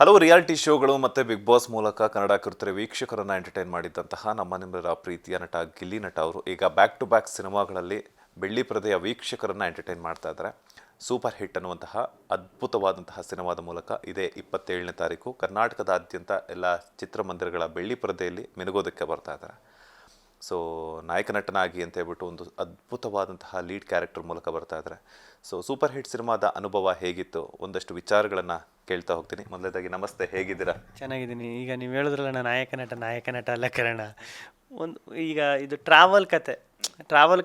ಹಲವು ರಿಯಾಲಿಟಿ ಶೋಗಳು ಮತ್ತು ಬಿಗ್ ಬಾಸ್ ಮೂಲಕ ಕನ್ನಡ ಕಿರುತೆರೆ ವೀಕ್ಷಕರನ್ನು ಎಂಟರ್ಟೈನ್ ಮಾಡಿದ್ದಂತಹ ನಮ್ಮ ನಿಮ್ಮೆಲ್ಲರ ಪ್ರೀತಿಯ ನಟ ಗಿಲ್ಲಿ ನಟ ಅವರು ಈಗ ಬ್ಯಾಕ್ ಟು ಬ್ಯಾಕ್ ಸಿನಿಮಾಗಳಲ್ಲಿ ಬೆಳ್ಳಿ ಪರದೆಯ ವೀಕ್ಷಕರನ್ನು ಎಂಟರ್ಟೈನ್ ಮಾಡ್ತಾ ಇದ್ದಾರೆ. ಸೂಪರ್ ಹಿಟ್ ಅನ್ನುವಂತಹ ಅದ್ಭುತವಾದಂತಹ ಸಿನಿಮಾದ ಮೂಲಕ ಇದೇ 27ನೇ ತಾರೀಕು ಕರ್ನಾಟಕದಾದ್ಯಂತ ಎಲ್ಲ ಚಿತ್ರಮಂದಿರಗಳ ಬೆಳ್ಳಿ ಪರದೆಯಲ್ಲಿ ಮಿನುಗೋದಕ್ಕೆ ಬರ್ತಾ ಇದ್ದಾರೆ. ಸೊ ನಾಯಕ ನಟನಾಗಿ ಅಂತ ಹೇಳ್ಬಿಟ್ಟು ಒಂದು ಅದ್ಭುತವಾದಂತಹ ಲೀಡ್ ಕ್ಯಾರೆಕ್ಟರ್ ಮೂಲಕ ಬರ್ತಾ ಇದ್ದಾರೆ. ಸೊ ಸೂಪರ್ ಹಿಟ್ ಸಿನಿಮಾದ ಅನುಭವ ಹೇಗಿತ್ತು, ಒಂದಷ್ಟು ವಿಚಾರಗಳನ್ನು ಕೇಳ್ತಾ ಹೋಗ್ತೀನಿ. ಮೊದಲನೇದಾಗಿ ನಮಸ್ತೆ, ಹೇಗಿದ್ದೀರಾ? ಚೆನ್ನಾಗಿದ್ದೀನಿ. ಈಗ ನೀವು ಹೇಳಿದ್ರಲ್ಲ ನಾನು ನಾಯಕ ನಟ ಅಲ್ಲ ಕರಣ. ಒಂದು ಈಗ ಇದು ಟ್ರಾವೆಲ್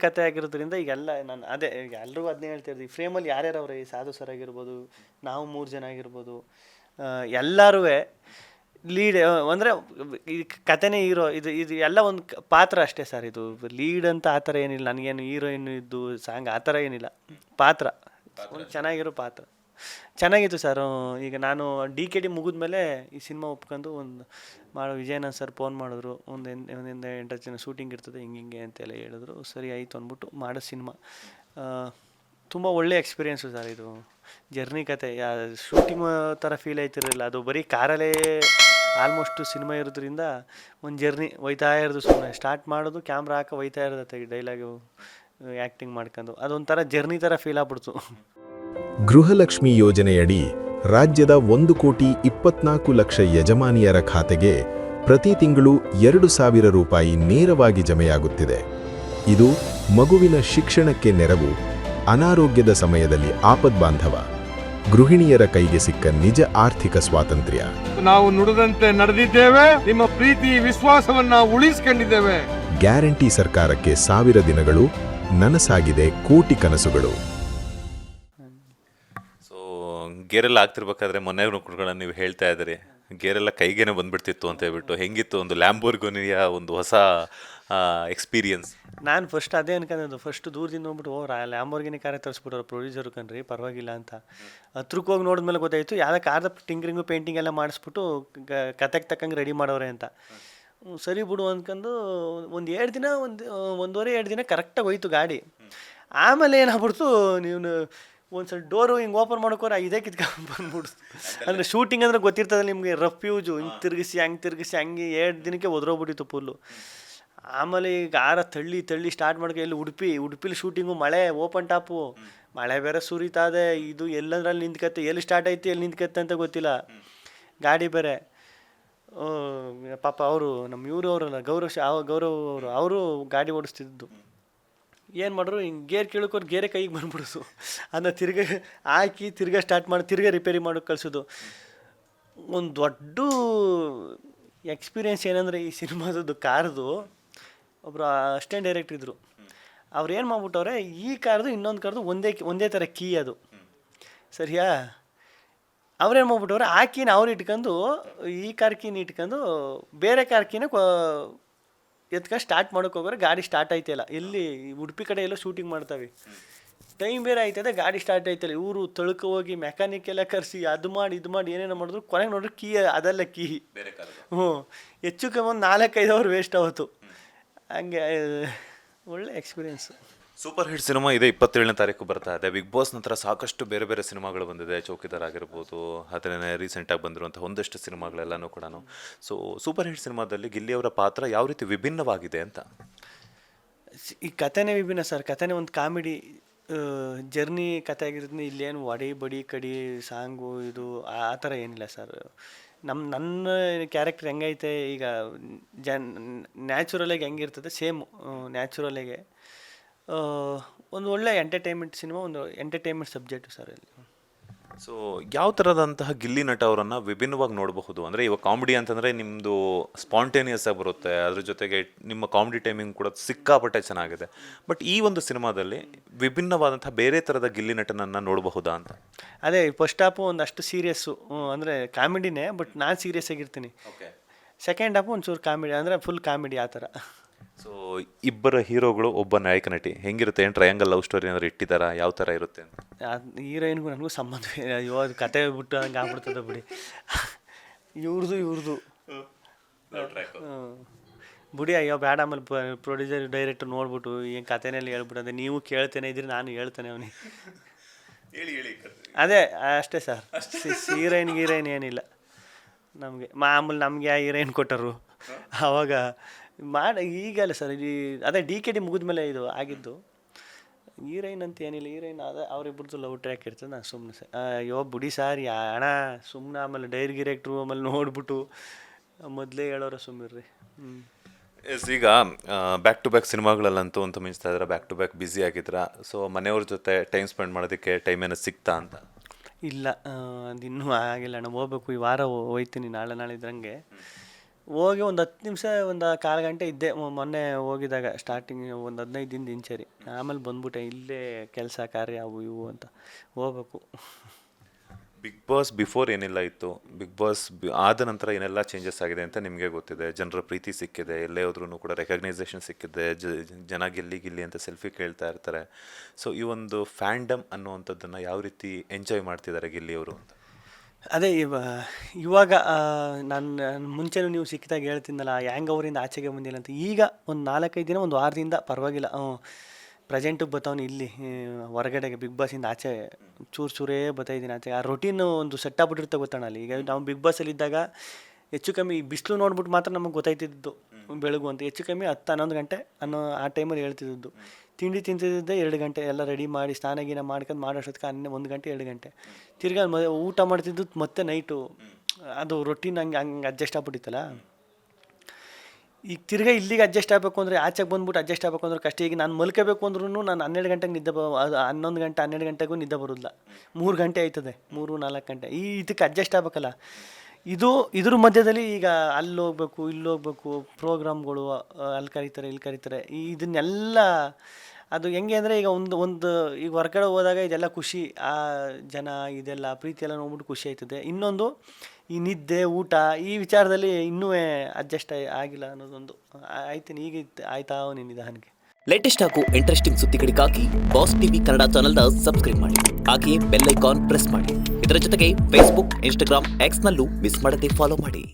ಕತೆ ಆಗಿರೋದ್ರಿಂದ ಈಗೆಲ್ಲ ನಾನು ಅದೇ ಈಗ ಎಲ್ರಿಗೂ ಅದನ್ನೇ ಹೇಳ್ತಿರ್ತೀವಿ. ಫ್ರೇಮಲ್ಲಿ ಯಾರ್ಯಾರು ಅವ್ರೆ, ಈ ಸಾಧು ಸರ್ ಆಗಿರ್ಬೋದು, ನಾವು 3 ಜನ ಆಗಿರ್ಬೋದು, ಎಲ್ಲರೂ ಲೀಡ್ ಅಂದರೆ ಈ ಕತೆನೇ ಹೀರೋ. ಇದು ಎಲ್ಲ ಒಂದು ಪಾತ್ರ ಅಷ್ಟೇ ಸರ್. ಇದು ಲೀಡ್ ಅಂತ ಆ ಥರ ಏನಿಲ್ಲ. ನನಗೇನು ಹೀರೋಯಿನ್ ಇದ್ದು ಸಾಂಗ್ ಆ ಥರ ಏನಿಲ್ಲ. ಪಾತ್ರ ಒಂದು ಚೆನ್ನಾಗಿರೋ ಪಾತ್ರ ಚೆನ್ನಾಗಿತ್ತು ಸರ್. ಈಗ ನಾನು DKD ಮುಗಿದ್ಮೇಲೆ ಈ ಸಿನಿಮಾ ಒಪ್ಕೊಂಡು ವಿಜಯನಾಥ್ ಸರ್ ಫೋನ್ ಮಾಡಿದ್ರು. ಒಂದಿಂದ 8 ಜನ ಶೂಟಿಂಗ್ ಇರ್ತದೆ ಹಿಂಗೆ ಅಂತೆಲ್ಲ ಹೇಳಿದ್ರು. ಸರಿ ಆಯಿತು ಅಂದ್ಬಿಟ್ಟು ಮಾಡೋ ಸಿನಿಮಾ ತುಂಬ ಒಳ್ಳೆ ಎಕ್ಸ್ಪೀರಿಯೆನ್ಸು ಸರ್. ಇದು ಜರ್ನಿ ಕತೆ ಶೂಟಿಂಗ್ ಥರ ಫೀಲ್ ಆಯ್ತಿರಲಿಲ್ಲ. ಅದು ಬರೀ ಕಾರಲ್ಲೇ ಆಲ್ಮೋಸ್ಟು ಸಿನಿಮಾ ಇರೋದ್ರಿಂದ ಒಂದು ಜರ್ನಿ ಒಯ್ತಾ ಇರೋದು. ಸುಮ್ಮನೆ ಸ್ಟಾರ್ಟ್ ಮಾಡೋದು, ಕ್ಯಾಮ್ರಾ ಹಾಕಿ ಒಯ್ತಾ ಇರೋದತ್ತೆ, ಡೈಲಾಗು ಆ್ಯಕ್ಟಿಂಗ್ ಮಾಡ್ಕೊಂಡು ಅದೊಂಥರ ಜರ್ನಿ ಥರ ಫೀಲ್ ಆಗ್ಬಿಡ್ತು. ಗೃಹಲಕ್ಷ್ಮಿ ಯೋಜನೆಯಡಿ ರಾಜ್ಯದ 1,24,00,000 ಯಜಮಾನಿಯರ ಖಾತೆಗೆ ಪ್ರತಿ ತಿಂಗಳು 2,000 ರೂಪಾಯಿ ನೇರವಾಗಿ ಜಮೆಯಾಗುತ್ತಿದೆ. ಇದು ಮಗುವಿನ ಶಿಕ್ಷಣಕ್ಕೆ ನೆರವು, ಅನಾರೋಗ್ಯದ ಸಮಯದಲ್ಲಿ ಆಪದ್ಬಾಂಧವ, ಗೃಹಿಣಿಯರ ಕೈಗೆ ಸಿಕ್ಕ ನಿಜ ಆರ್ಥಿಕ ಸ್ವಾತಂತ್ರ್ಯ. ನಾವು ನುಡಿದಂತೆ ನಡೆದಿದ್ದೇವೆ, ನಿಮ್ಮ ಪ್ರೀತಿ ವಿಶ್ವಾಸವನ್ನ ಉಳಿಸಿಕೊಂಡಿದ್ದೇವೆ. ಗ್ಯಾರಂಟಿ ಸರ್ಕಾರಕ್ಕೆ 1000 ದಿನಗಳು, ನನಸಾಗಿದೆ ಕೋಟಿ ಕನಸುಗಳು. ಸೊ ಗೇರೆಲ್ಲ ಆಗ್ತಿರ್ಬೇಕಾದ್ರೆ ಮೊನ್ನೆ ಕುಡ್ಗಳನ್ನು ನೀವು ಹೇಳ್ತಾ ಇದ್ದೀರಿ, ಗೇರೆಲ್ಲ ಕೈಗೇನೆ ಬಂದ್ಬಿಡ್ತಿತ್ತು ಅಂತ ಹೇಳ್ಬಿಟ್ಟು. ಹೆಂಗಿತ್ತು ಒಂದು ಲ್ಯಾಂಬೋರ್ಗಿನಿಯ ಒಂದು ಹೊಸ ಎಕ್ಸ್ಪೀರಿಯನ್ಸ್? ನಾನು ಫಸ್ಟ್ ಅದೇ ಅನ್ಕೊಂಡಿದ್ದು. ಫಸ್ಟ್ ದೂರದಿಂದ ಹೋಗ್ಬಿಟ್ಟು ಲ್ಯಾಂಬೋರ್ಗಿನಿ ಕಾರೇ ತರಿಸ್ಬಿಟ್ಟವ್ರು ಪ್ರೊಡ್ಯೂಸರು ಕಣ್ರಿ, ಪರವಾಗಿಲ್ಲ ಅಂತ. ಹತ್ರಕ್ಕೆ ಹೋಗಿ ನೋಡಿದ್ಮೇಲೆ ಗೊತ್ತಾಯಿತು ಯಾವುದೇ ಕಾರ್ದ ಟಿಂಕರಿಂಗು ಪೇಂಟಿಂಗ್ ಎಲ್ಲ ಮಾಡಿಸ್ಬಿಟ್ಟು ಕತೆಗೆ ತಕ್ಕಂಗೆ ರೆಡಿ ಮಾಡೋರೆ ಅಂತ. ಸರಿ ಬಿಡು ಅಂದ್ಕೊಂಡು ಒಂದು 1.5 ದಿನ ಕರೆಕ್ಟಾಗಿ ಹೋಯ್ತು ಗಾಡಿ. ಆಮೇಲೆ ಏನಾಗ್ಬಿಡ್ತು, ನೀವು ಒಂದು ಸ್ವಲ್ಪ ಡೋರು ಹಿಂಗೆ ಓಪನ್ ಮಾಡೋಕೋರೆ ಇದೇ ಕಿತ್ಕೊಂಡು ಬಂದ್ಬಿಡ್ತು. ಅಂದರೆ ಶೂಟಿಂಗ್ ಅಂದರೆ ಗೊತ್ತಿರ್ತದೆ ನಿಮಗೆ, ರಫ್ ಯೂಸು, ಹಿಂಗೆ ತಿರುಗಿಸಿ ಹಂಗೆ 2 ದಿನಕ್ಕೆ ಒದ್ರೋಗ್ಬಿಟ್ಟಿತ್ತು ಫುಲ್ಲು. ಆಮೇಲೆ ಈಗ ತಳ್ಳಿ ಸ್ಟಾರ್ಟ್ ಮಾಡ್ಕೊ ಎಲ್ಲಿ ಉಡುಪಿಲಿ ಶೂಟಿಂಗು, ಮಳೆ, ಓಪನ್ ಟಾಪು, ಮಳೆ ಬೇರೆ ಸುರಿತಾ ಇದೆ. ಇದು ಎಲ್ಲಂದ್ರಲ್ಲಿ ನಿಂತ್ಕತ್ತೆ, ಎಲ್ಲಿ ಸ್ಟಾರ್ಟ್ ಆಯ್ತು ಎಲ್ಲಿ ನಿಂತ್ಕತ್ತೆ ಅಂತ ಗೊತ್ತಿಲ್ಲ. ಗಾಡಿ ಬೇರೆ ಪಾಪ ಅವರು ನಮ್ಮ ಅವರಲ್ಲ ಗೌರವ್ ಅವರು ಗಾಡಿ ಓಡಿಸ್ತಿದ್ದು. ಏನು ಮಾಡ್ರು, ಹಿಂಗೆ ಗೇರ್ ಕೇಳೋಕೋರು ಗೇರೆ ಕೈಗೆ ಬಂದ್ಬಿಡಿಸು. ಅದನ್ನ ತಿರ್ಗಾ ಸ್ಟಾರ್ಟ್ ಮಾಡಿ ತಿರ್ಗಾ ರಿಪೇರಿ ಮಾಡೋಕ್ಕೆ ಕಳಿಸೋದು. ಒಂದು ದೊಡ್ಡ ಎಕ್ಸ್ಪೀರಿಯೆನ್ಸ್ ಏನಂದರೆ ಈ ಸಿನಿಮಾದದ್ದು ಕಾರ್ದು ಒಬ್ಬರು ಅಸಿಸ್ಟೆಂಟ್ ಡೈರೆಕ್ಟರ್ ಇದ್ದರು. ಅವ್ರು ಏನು ಮಾಡ್ಬಿಟ್ಟವ್ರೆ, ಈ ಕಾರ್ದು ಇನ್ನೊಂದು ಕಾರ್ದು ಒಂದೇ ಥರ ಕೀ ಅದು ಸರಿಯಾ. ಅವ್ರೇನು ಮಾಡ್ಬಿಟ್ಟವ್ರೆ, ಆ ಕೀನ ಅವ್ರು ಇಟ್ಕೊಂಡು ಈ ಕಾರ್ ಕೀನ ಇಟ್ಕೊಂಡು ಬೇರೆ ಕಾರ್ ಕೀನ ಎತ್ಕೊಂಡು ಸ್ಟಾರ್ಟ್ ಮಾಡೋಕೆ ಹೋಗೋರೆ. ಗಾಡಿ ಸ್ಟಾರ್ಟ್ ಆಯ್ತಿಲ್ಲ. ಎಲ್ಲಿ ಉಡುಪಿ ಕಡೆ ಎಲ್ಲೋ ಶೂಟಿಂಗ್ ಮಾಡ್ತಾವೆ, ಟೈಮ್ ಬೇರೆ ಆಯ್ತದೆ, ಗಾಡಿ ಸ್ಟಾರ್ಟ್ ಆಯ್ತಲ್ಲ. ಇವರು ತಳ್ಕೊ ಹೋಗಿ ಮೆಕ್ಯಾನಿಕ್ ಎಲ್ಲ ಕರೆಸಿ ಅದು ಮಾಡಿ ಏನೇನೋ ಮಾಡಿದ್ರು. ಕೊನೆಗೆ ನೋಡ್ರಿ ಕೀ ಅದೆಲ್ಲ ಕೀ. ಹೆಚ್ಚು ಕಮ್ಮಿ ಒಂದು 4-5 ಅವರ್ ವೇಸ್ಟ್ ಆಯಿತು. ಹಂಗೆ ಒಳ್ಳೆ ಎಕ್ಸ್ಪೀರಿಯೆನ್ಸು. ಸೂಪರ್ ಹಿಟ್ ಸಿನಿಮಾ ಇದೇ 27ನೇ ತಾರೀಕು ಬರ್ತಾ ಇದೆ. ಬಿಗ್ ಬಾಸ್ ನಂತರ ಸಾಕಷ್ಟು ಬೇರೆ ಸಿನಿಮಾಗಳು ಬಂದಿದೆ. ಚೌಕಿದಾರ್ ಆಗಿರ್ಬೋದು, ಅದನ್ನೇ ರೀಸೆಂಟಾಗಿ ಬಂದಿರುವಂಥ ಒಂದಷ್ಟು ಸಿನಿಮಾಗಳೆಲ್ಲನೂ ಕೂಡ. ಸೊ ಸೂಪರ್ ಹಿಟ್ ಸಿನಿಮಾದಲ್ಲಿ ಗಿಲ್ಲಿಯವರ ಪಾತ್ರ ಯಾವ ರೀತಿ ವಿಭಿನ್ನವಾಗಿದೆ ಅಂತ? ಈ ಕಥೆನೇ ವಿಭಿನ್ನ ಸರ್. ಕಥೆನೇ ಒಂದು ಕಾಮಿಡಿ ಜರ್ನಿ ಕತೆ ಆಗಿರೋದ್ರಿಂದ ಇಲ್ಲೇನು ಒಡಿ ಬಡಿ ಕಡಿ ಸಾಂಗು ಇದು ಆ ಥರ ಏನಿಲ್ಲ ಸರ್. ನನ್ನ ಕ್ಯಾರೆಕ್ಟರ್ ಹೆಂಗೈತೆ ಈಗ ನ್ಯಾಚುರಲಾಗಿ ಹೆಂಗಿರ್ತದೆ ಸೇಮ್ ನ್ಯಾಚುರಲಾಗೆ ಒಂದು ಒಳ್ಳೆ ಎಂಟರ್ಟೈನ್ಮೆಂಟ್ ಸಿನಿಮಾ, ಒಂದು ಎಂಟರ್ಟೈನ್ಮೆಂಟ್ ಸಬ್ಜೆಕ್ಟು ಸರ್ ಇಲ್ಲಿ. ಸೊ ಯಾವ ಥರದಂತಹ ಗಿಲ್ಲಿ ನಟ ಅವರನ್ನು ವಿಭಿನ್ನವಾಗಿ ನೋಡಬಹುದು ಅಂದರೆ, ಇವಾಗ ಕಾಮಿಡಿ ಅಂತಂದರೆ ನಿಮ್ಮದು ಸ್ಪಾಂಟೇನಿಯಸ್ ಆಗಿ ಬರುತ್ತೆ, ಅದ್ರ ಜೊತೆಗೆ ನಿಮ್ಮ ಕಾಮಿಡಿ ಟೈಮಿಂಗ್ ಕೂಡ ಸಿಕ್ಕಾಪಟ್ಟೆ ಚೆನ್ನಾಗಿದೆ. ಬಟ್ ಈ ಒಂದು ಸಿನಿಮಾದಲ್ಲಿ ವಿಭಿನ್ನವಾದಂಥ ಬೇರೆ ಥರದ ಗಿಲ್ಲಿ ನಟನನ್ನು ನೋಡಬಹುದಾ ಅಂತ? ಅದೇ ಫಸ್ಟ್ ಹಾಫು ಒಂದಷ್ಟು ಸೀರಿಯಸ್ಸು, ಅಂದರೆ ಕಾಮಿಡಿನೇ, ಬಟ್ ನಾನು ಸೀರಿಯಸ್ ಆಗಿರ್ತೀನಿ. ಸೆಕೆಂಡ್ ಹಾಫು ಒಂಚೂರು ಕಾಮಿಡಿ, ಅಂದರೆ ಫುಲ್ ಕಾಮಿಡಿ ಆ ಥರ. ಸೊ ಇಬ್ಬರ ಹೀರೋಗಳು, ಒಬ್ಬ ನಾಯಕ ನಟಿ, ಹೆಂಗಿರುತ್ತೆ? ಏನು ಟ್ರಯಾಂಗಲ್ ಲವ್ ಸ್ಟೋರಿ ಏನಾದ್ರು ಇಟ್ಟಿದ್ದಾರಾ? ಯಾವ ಥರ ಇರುತ್ತೆ ಅಂತ? ಹೀರೋಯಿನ್ಗೂ ನನಗೂ ಸಂಬಂಧ. ಅಯ್ಯೋ ಅದು ಕತೆ ಬಿಟ್ಟು ಹಂಗೆ ಆಗ್ಬಿಡ್ತದೆ ಬಿಡಿ. ಇವ್ರದ್ದು ಬಿಡಿ, ಅಯ್ಯೋ ಬೇಡ. ಆಮೇಲೆ ಪ್ರೊಡ್ಯೂಸರ್ ಡೈರೆಕ್ಟರ್ ನೋಡ್ಬಿಟ್ಟು ಏನು ಕತೆನಲ್ಲಿ ಹೇಳ್ಬಿಟ್ಟದೆ, ನೀವು ಕೇಳ್ತೇನೆ ಇದ್ರಿ ನಾನು ಹೇಳ್ತೇನೆ ಅವನಿಗೆ. ಅದೇ ಅಷ್ಟೇ ಸರ್. ಹೀರೋಯಿನ್ ಏನಿಲ್ಲ. ನಮಗೆ ಮಾಮೂಲಿ ನಮಗೆ ಆ ಹೀರೋಯಿನ್ ಕೊಟ್ಟರು ಆವಾಗ ಈಗಲ್ಲ ಸರ್ ಅದೇ DKD ಮುಗಿದ್ಮೇಲೆ ಇದು ಆಗಿದ್ದು. ಹೀರೋಯಿನ್ ಅಂತ ಏನಿಲ್ಲ, ಹೀರೋಯಿನ್ ಅದೇ ಅವರಿಬ್ಬರದ್ದು ಲವ್ ಟ್ರ್ಯಾಕ್ ಇರ್ತದೆ. ನಾನು ಸುಮ್ಮನೆ ಸರ್ ಅಯ್ಯೋ ಬಿಡಿ ಸಾರ್ ಅಣ್ಣ ಸುಮ್ಮನೆ ಆಮೇಲೆ ಡೈರೆಕ್ಟ್ರು ಆಮೇಲೆ ನೋಡ್ಬಿಟ್ಟು ಮೊದಲೇ ಹೇಳೋರ ಸುಮ್ಮಿರ್ರಿ. ಎಸ್, ಈಗ ಬ್ಯಾಕ್ ಟು ಬ್ಯಾಕ್ ಸಿನಿಮಾಗಳಲ್ಲಂತೂ ಅಂತ ಮಿಂಚ್ತಾ ಇದ್ರೆ ಬ್ಯಾಕ್ ಟು ಬ್ಯಾಕ್ ಬ್ಯುಸಿ ಆಗಿದ್ರ. ಸೊ ಮನೆಯವ್ರ ಜೊತೆ ಟೈಮ್ ಸ್ಪೆಂಡ್ ಮಾಡೋದಕ್ಕೆ ಟೈಮ್ ಏನೋ ಸಿಗ್ತಾ ಅಂತ? ಇಲ್ಲ, ಅದಿನ್ನೂ ಆಗಿಲ್ಲ ಅಣ್ಣ. ಹೋಗ್ಬೇಕು, ಈ ವಾರ ಹೋಯ್ತೀನಿ, ನಾಳೆ ಇದ್ದಂಗೆ ಹೋಗಿ ಒಂದು 10 ನಿಮಿಷ ಒಂದು ಕಾಲು ಗಂಟೆ ಇದ್ದೆ. ಮೊನ್ನೆ ಹೋಗಿದಾಗ ಸ್ಟಾರ್ಟಿಂಗ್ ಒಂದು 15 ದಿನದ ಇಂಚರಿ, ಆಮೇಲೆ ಬಂದ್ಬಿಟ್ಟೆ. ಇಲ್ಲೇ ಕೆಲಸ ಕಾರ್ಯ ಅವು ಇವು ಅಂತ ಹೋಗ್ಬೇಕು. ಬಿಗ್ ಬಾಸ್ ಬಿಫೋರ್ ಏನೆಲ್ಲ ಇತ್ತು, ಬಿಗ್ ಬಾಸ್ ಆದ ನಂತರ ಏನೆಲ್ಲ ಚೇಂಜಸ್ ಆಗಿದೆ ಅಂತ ನಿಮಗೆ ಗೊತ್ತಿದೆ. ಜನರ ಪ್ರೀತಿ ಸಿಕ್ಕಿದೆ, ಎಲ್ಲೇ ಹೋದ್ರೂ ಕೂಡ ರೆಕಗ್ನೈಸೇಷನ್ ಸಿಕ್ಕಿದೆ, ಜನ ಗಿಲ್ಲಿ ಅಂತ ಸೆಲ್ಫಿ ಕೇಳ್ತಾ ಇರ್ತಾರೆ. ಸೊ ಈ ಒಂದು ಫ್ಯಾಂಡಮ್ ಅನ್ನುವಂಥದ್ದನ್ನು ಯಾವ ರೀತಿ ಎಂಜಾಯ್ ಮಾಡ್ತಿದ್ದಾರೆ ಗಿಲ್ಲಿಯವರು ಅಂತ? ಅದೇ ಇವಾಗ ನಾನು ಮುಂಚೆನೂ ನೀವು ಸಿಕ್ಕಿದಾಗ ಹೇಳ್ತಿದ್ದಲ್ಲ ಹ್ಯಾಂಗ್ ಅವರಿಂದ ಆಚೆಗೆ ಬಂದಿಲ್ಲ ಅಂತ. ಈಗ ಒಂದು 4-5 ದಿನ, ಒಂದು ವಾರದಿಂದ ಪರವಾಗಿಲ್ಲ. ಪ್ರೆಸೆಂಟಿಗೆ ಬರ್ತಾವನು ಇಲ್ಲಿ ಹೊರಗಡೆಗೆ ಬಿಗ್ ಬಾಸಿಂದ ಆಚೆ ಚೂರೇ ಬರ್ತಾಯಿದ್ದೀನಿ ಆಚೆ. ಆ ರೊಟೀನ್ ಒಂದು ಸೆಟ್ ಆಗ್ಬಿಟ್ಟಿರುತ್ತೆ ಗೊತ್ತಣ್ಣ ಅಲ್ಲಿ. ಈಗ ನಾವು ಬಿಗ್ ಬಾಸಲ್ಲಿ ಇದ್ದಾಗ ಹೆಚ್ಚು ಕಮ್ಮಿ ಬಿಸಿಲು ನೋಡ್ಬಿಟ್ಟು ಮಾತ್ರ ನಮಗೆ ಗೊತ್ತಾಯ್ತಿದ್ದು ಬೆಳಗು ಅಂತ. ಹೆಚ್ಚು ಕಮ್ಮಿ 10-11 ಗಂಟೆ ಅನ್ನೋ ಆ ಟೈಮಲ್ಲಿ ಹೇಳ್ತಿದ್ದು. ತಿಂಡಿ ತಿಂತಿದ್ದೆ 2 ಗಂಟೆ, ಎಲ್ಲ ರೆಡಿ ಮಾಡಿ ಸ್ನಾನ ಗೀನ ಮಾಡ್ಕೊಂಡು ಮಾಡೋಷ್ಟೊತ್ತಿಗೆ 1 ಗಂಟೆ 2 ಗಂಟೆ. ತಿರ್ಗಾ ಊಟ ಮಾಡ್ತಿದ್ದು ಮತ್ತೆ ನೈಟು. ಅದು ರೊಟೀನ್ ಹಂಗೆ ಅಡ್ಜಸ್ಟ್ ಆಗ್ಬಿಟ್ಟಿತ್ತಲ್ಲ. ಈಗ ತಿರ್ಗಾ ಇಲ್ಲಿಗೆ ಅಡ್ಜಸ್ಟ್ ಆಗಬೇಕು ಅಂದರೆ, ಆಚೆಗೆ ಬಂದ್ಬಿಟ್ಟು ಅಡ್ಜಸ್ಟ್ ಆಗಬೇಕು ಅಂದ್ರೆ ಕಷ್ಟ. ಈಗ ನಾನು ಮಲ್ಕೋಬೇಕು ಅಂದ್ರೂ ನಾನು 12 ಗಂಟೆಗೆ ನಿದ್ದೆ 11 ಗಂಟೆ 12 ಗಂಟೆಗೂ ನಿದ್ದೆ ಬರೋದಿಲ್ಲ. 3 ಗಂಟೆ ಆಯ್ತದೆ, 3-4 ಗಂಟೆ. ಇದಕ್ಕೆ ಅಡ್ಜಸ್ಟ್ ಆಗಬೇಕಲ್ಲ. ಇದ್ರ ಮಧ್ಯದಲ್ಲಿ ಈಗ ಅಲ್ಲಿ ಹೋಗ್ಬೇಕು, ಇಲ್ಲಿ ಹೋಗ್ಬೇಕು, ಪ್ರೋಗ್ರಾಮ್ಗಳು ಅಲ್ಲಿ ಕರೀತಾರೆ, ಇಲ್ಲಿ ಕರೀತಾರೆ. ಇದನ್ನೆಲ್ಲ ಅದು ಹೆಂಗೆ ಅಂದರೆ ಈಗ ಈಗ ಹೊರಗಡೆ ಹೋದಾಗ ಇದೆಲ್ಲ ಖುಷಿ, ಆ ಜನ ಇದೆಲ್ಲ ಪ್ರೀತಿ ಎಲ್ಲ ನೋಡ್ಬಿಟ್ಟು ಖುಷಿ ಆಯ್ತದೆ. ಇನ್ನೊಂದು ಈ ನಿದ್ದೆ ಊಟ ಈ ವಿಚಾರದಲ್ಲಿ ಇನ್ನೂ ಅಡ್ಜಸ್ಟ್ ಆಗಿಲ್ಲ ಅನ್ನೋದೊಂದು ಆಯ್ತೀನಿ. ಈಗ ಆಯ್ತಾ ನೀನು ನಿಧಾನಕ್ಕೆ. ಲೇಟೆಸ್ಟ್ ಹಾಗೂ ಇಂಟ್ರೆಸ್ಟಿಂಗ್ ಸುದ್ದಿಗಳಿಗಾಗಿ ಬಾಸ್ ಟಿವಿ ಕನ್ನಡ ಚಾನೆಲ್ನ ಸಬ್ಸ್ಕ್ರೈಬ್ ಮಾಡಿ. ಹಾಗೆಯೇ ಬೆಲ್ ಐಕಾನ್ ಪ್ರೆಸ್ ಮಾಡಿ. ಇದರ ಜೊತೆಗೆ ಫೇಸ್ಬುಕ್, ಇನ್ಸ್ಟಾಗ್ರಾಮ್, ಎಕ್ಸ್ನಲ್ಲೂ ಮಿಸ್ ಮಾಡದೆ ಫಾಲೋ ಮಾಡಿ.